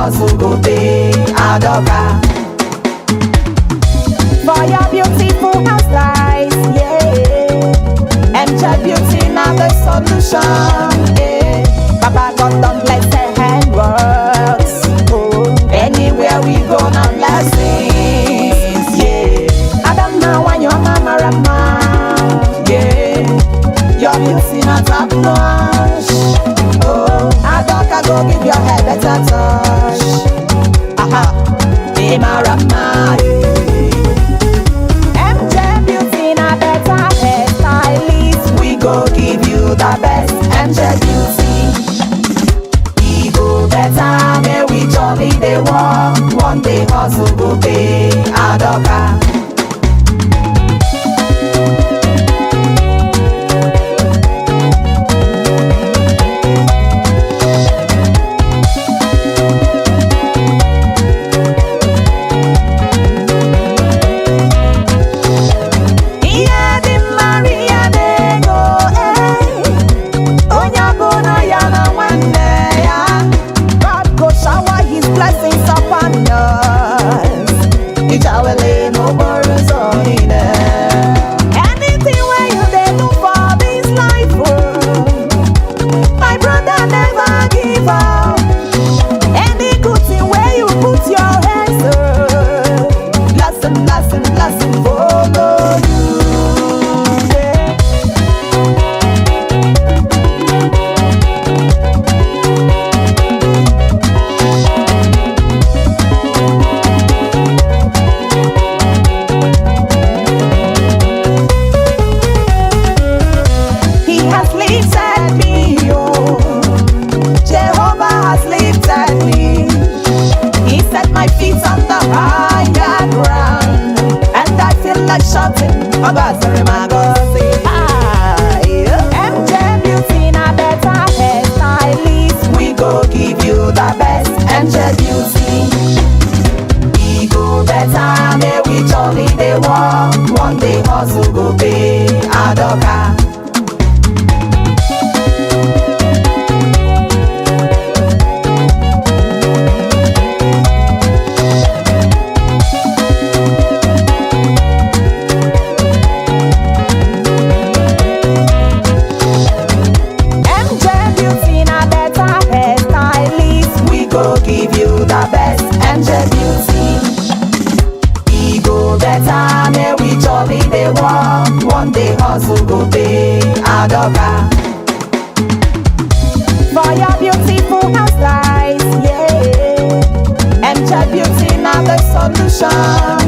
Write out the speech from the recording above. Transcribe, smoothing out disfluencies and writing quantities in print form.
hustle go pay Adoka. For your beautiful hairstyles, yeah. MJ Beauty now the solution, yeah. Baba God done bless the handworks. Oh, anywhere we go now blessings, yeah. I don't know why your mama rama, yeah. Your beauty not top notch. Oh, Adoka go give your hair better touch. Aha, be my rama, yeah. Go give you the best MJ Beauty. We go better, may we jolly they walk. One day hustle go pay Adoka. MJ Beauty na better hairstylist. We go give you the best MJ Beauty. We go better, may we jolly they walk. One day hustle go pay Adoka. Give you the best MJ Beauty. We go better, may we jolly they walk. One day hustle go pay Adoka. For your beautiful hairstyles, yeah. MJ Beauty now the solution.